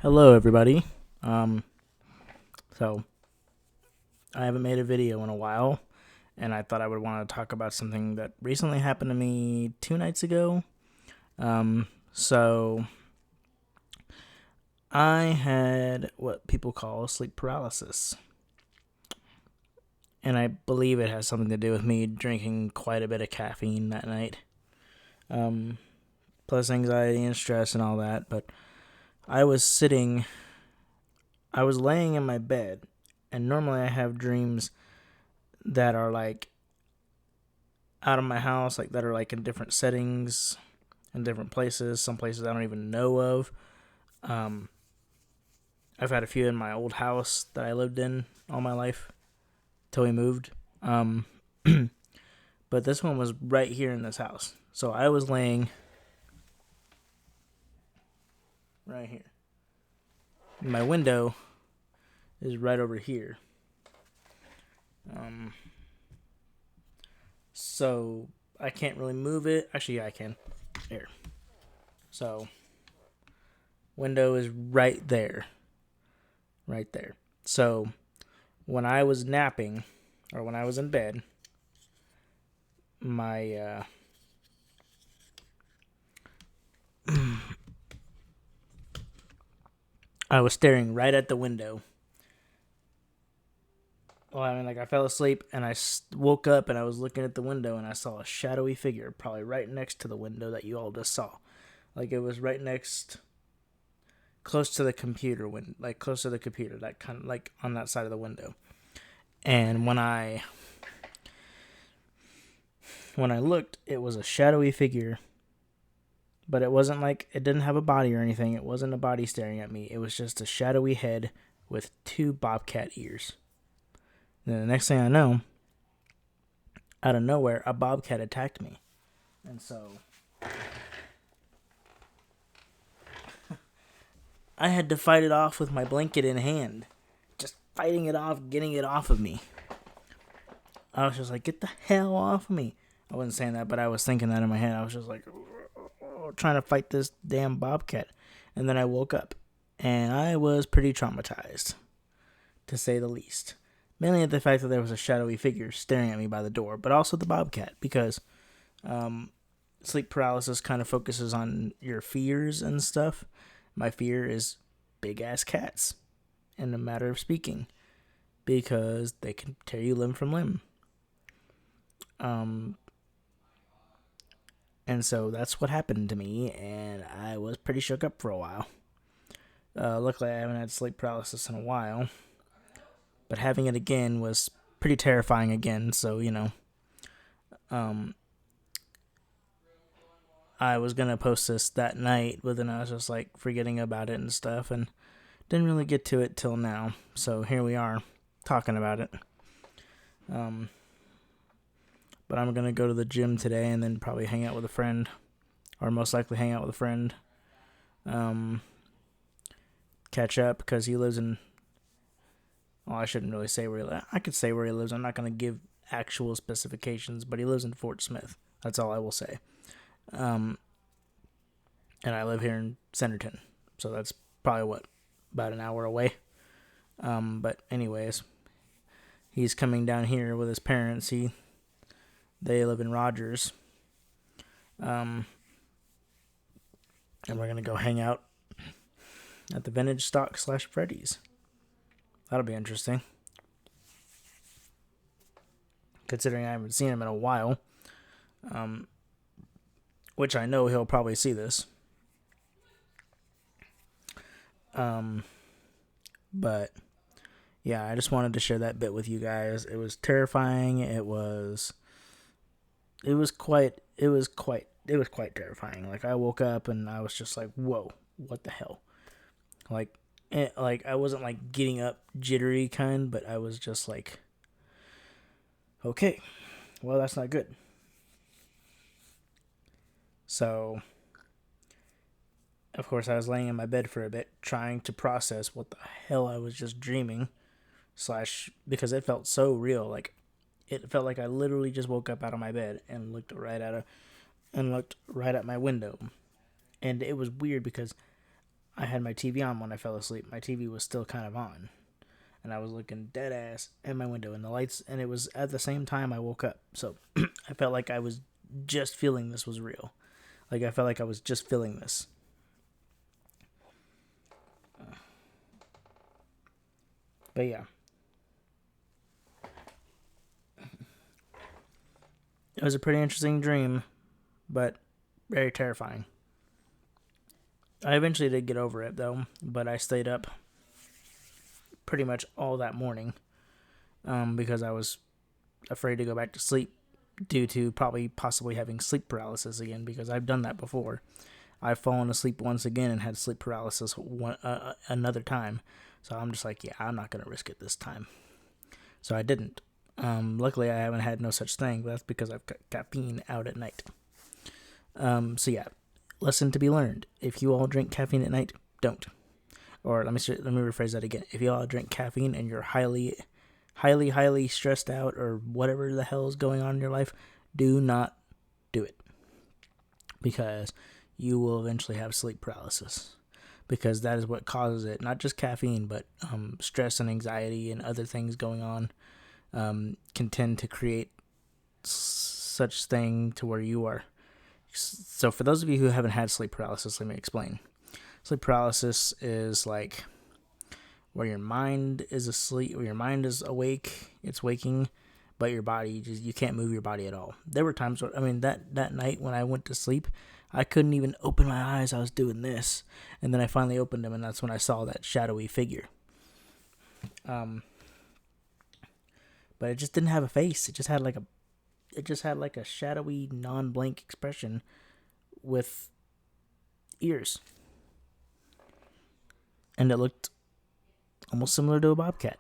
Hello, everybody. Um, so I haven't made a video in a while, and I thought I would want to talk about something that recently happened to me 2 nights ago. So I had what people call sleep paralysis, and I believe it has something to do with me drinking quite a bit of caffeine that night. Um, Plus anxiety and stress and all that. But I was sitting, I was laying in my bed, and normally I have dreams that are like out of my house, like that are like in different settings and different places. Some places I don't even know of. Um, I've had a few in my old house that I lived in all my life till we moved. Um, but this one was right here in this house. So I was laying right here. My window is right over here. Um, so I can't really move it. Actually, yeah, I can. Here. So window is right there. Right there. So when I was napping, or when I was in bed, my I was staring right at the window. Well, I mean, like I fell asleep and I woke up and I was looking at the window and I saw a shadowy figure, probably right next to the window that you all just saw. Like it was right next, close to the computer, like close to the computer, that kind of like on that side of the window. And when I looked, it was a shadowy figure, but it wasn't like it didn't have a body or anything. It wasn't a body staring at me. It was just a shadowy head with two bobcat ears. And then the next thing I know, out of nowhere, a bobcat attacked me. And so I had to fight it off with my blanket in hand. Just fighting it off, getting it off of me. I was just like, get the hell off of me. I wasn't saying that, but I was thinking that in my head. I was just like, trying to fight this damn bobcat. And then I woke up. And I was pretty traumatized, to say the least. Mainly at the fact that there was a shadowy figure staring at me by the door, but also the bobcat, because sleep paralysis kind of focuses on your fears and stuff. My fear is big ass cats, in a matter of speaking, because they can tear you limb from limb. And so that's what happened to me, and I was pretty shook up for a while. Luckily, I haven't had sleep paralysis in a while, but having it again was pretty terrifying again. So I was gonna post this that night, but then I was just like forgetting about it and stuff, and didn't really get to it till now. So here we are, talking about it. But I'm gonna go to the gym today and then probably hang out with a friend, or most likely hang out with a friend. Catch up because he lives in. Well, I shouldn't really say where he lives. I could say where he lives. I'm not gonna give actual specifications, but he lives in Fort Smith. That's all I will say. And I live here in Centerton, so that's probably about an hour away. But anyways, he's coming down here with his parents. They live in Rogers. And we're gonna go hang out at the vintage stock / Freddy's. That'll be interesting, considering I haven't seen him in a while. Which I know he'll probably see this. But yeah, I just wanted to share that bit with you guys. It was terrifying. It was quite terrifying. Like I woke up and I was just like, whoa, what the hell? Like I wasn't like getting up jittery kind, but I was just like, okay, well, that's not good. So of course I was laying in my bed for a bit trying to process what the hell I was just dreaming / because it felt so real. Like it felt like I literally just woke up out of my bed and looked right at my window. And it was weird because I had my TV on when I fell asleep. My TV was still kind of on, and I was looking dead ass at my window and the lights, and it was at the same time I woke up. So I felt like I was just feeling this was real. Like I felt like I was just feeling this. But yeah. It was a pretty interesting dream, but very terrifying. I eventually did get over it though, but I stayed up pretty much all that morning because I was afraid to go back to sleep due to possibly having sleep paralysis again, because I've done that before. I've fallen asleep once again and had sleep paralysis another time. So I'm just like, yeah, I'm not going to risk it this time. So I didn't. Luckily, I haven't had no such thing, but that's because I've got caffeine out at night. So yeah, lesson to be learned. If you all drink caffeine at night, don't. Or let me rephrase that again. If you all drink caffeine and you're highly stressed out or whatever the hell is going on in your life, do not do it. Because you will eventually have sleep paralysis. Because that is what causes it. Not just caffeine, but stress and anxiety and other things going on can tend to create such thing to where you are. So for those of you who haven't had sleep paralysis, let me explain. Sleep paralysis is like where your mind is asleep, where your mind is awake, it's waking, but your body, you can't move your body at all. There were times where, that night when I went to sleep, I couldn't even open my eyes. I was doing this, and then I finally opened them, and that's when I saw that shadowy figure. But it just didn't have a face. It just had like a shadowy, non-blank expression with ears, and it looked almost similar to a bobcat.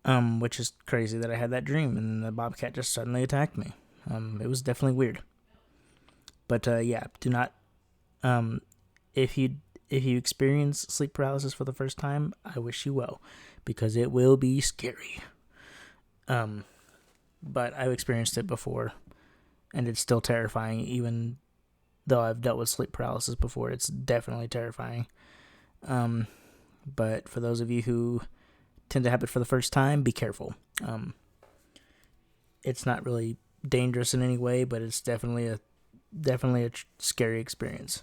Which is crazy that I had that dream and the bobcat just suddenly attacked me. It was definitely weird. But yeah, do not. If you experience sleep paralysis for the first time, I wish you well, because it will be scary. But I've experienced it before, and it's still terrifying. Even though I've dealt with sleep paralysis before, it's definitely terrifying. But for those of you who tend to have it for the first time, be careful. It's not really dangerous in any way, but it's definitely a scary experience,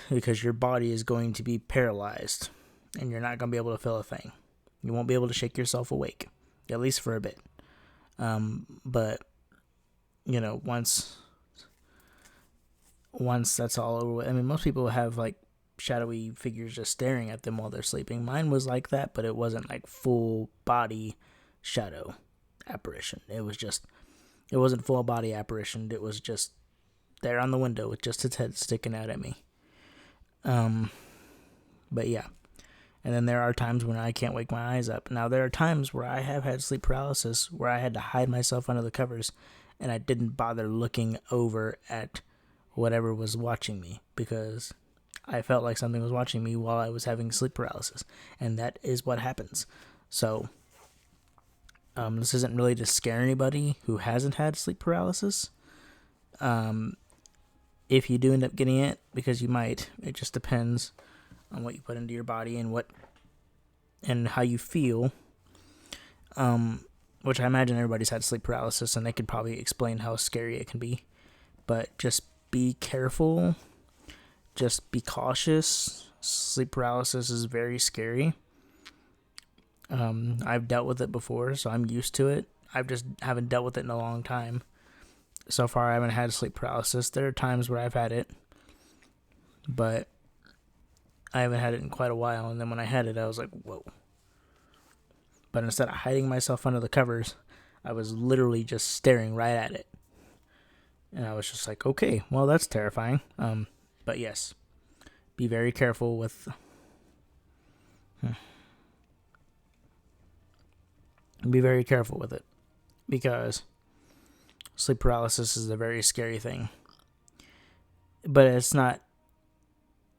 because your body is going to be paralyzed and you're not going to be able to feel a thing. You won't be able to shake yourself awake, at least for a bit. But once that's all over with, most people have like shadowy figures just staring at them while they're sleeping. Mine was like that, but it wasn't like full body shadow apparition. It wasn't full body apparition. It was just there on the window with just its head sticking out at me. But yeah. And then there are times when I can't wake my eyes up. Now, there are times where I have had sleep paralysis where I had to hide myself under the covers, and I didn't bother looking over at whatever was watching me, because I felt like something was watching me while I was having sleep paralysis. And that is what happens. So, this isn't really to scare anybody who hasn't had sleep paralysis. If you do end up getting it, because you might, it just depends on what you put into your body and how you feel. Which I imagine everybody's had sleep paralysis, and they could probably explain how scary it can be. But just be careful. Just be cautious. Sleep paralysis is very scary. I've dealt with it before, so I'm used to it. I just haven't dealt with it in a long time. So far, I haven't had sleep paralysis. There are times where I've had it, but I haven't had it in quite a while. And then when I had it, I was like, whoa. But instead of hiding myself under the covers, I was literally just staring right at it. And I was just like, okay, well, that's terrifying. But yes, be very careful with... Be very careful with it, because sleep paralysis is a very scary thing. But it's not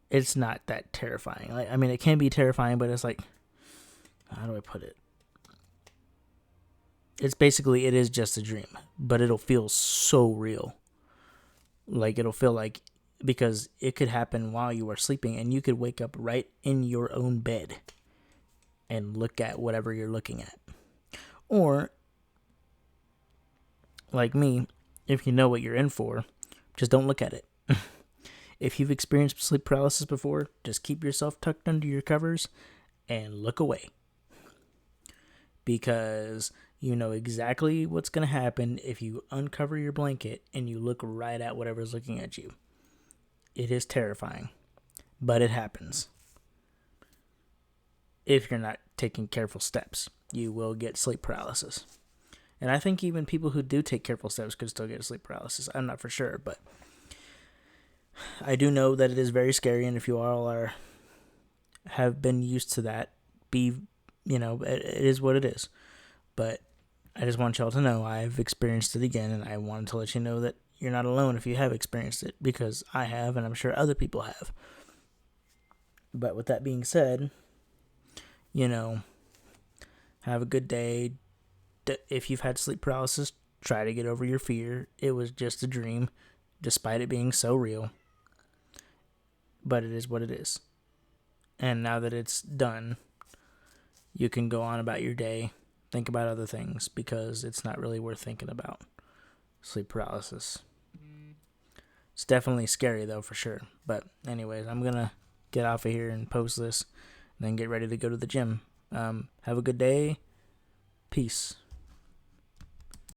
that terrifying. It can be terrifying, but it's like, how do I put it? It's basically, it is just a dream, but it'll feel so real. Like, it'll feel like because it could happen while you are sleeping, and you could wake up right in your own bed and look at whatever you're looking at. Or, like me, if you know what you're in for, just don't look at it. If you've experienced sleep paralysis before, just keep yourself tucked under your covers and look away. Because you know exactly what's going to happen if you uncover your blanket and you look right at whatever's looking at you. It is terrifying, but it happens. If you're not taking careful steps, you will get sleep paralysis. And I think even people who do take careful steps could still get sleep paralysis. I'm not for sure, but I do know that it is very scary, and if you all have been used to that, it is what it is. But I just want y'all to know I've experienced it again, and I wanted to let you know that you're not alone if you have experienced it, because I have, and I'm sure other people have. But with that being said, have a good day. If you've had sleep paralysis, try to get over your fear. It was just a dream, despite it being so real. But it is what it is. And now that it's done, you can go on about your day, think about other things, because it's not really worth thinking about sleep paralysis. It's definitely scary, though, for sure. But anyways, I'm going to get off of here and post this, and then get ready to go to the gym. Have a good day. Peace.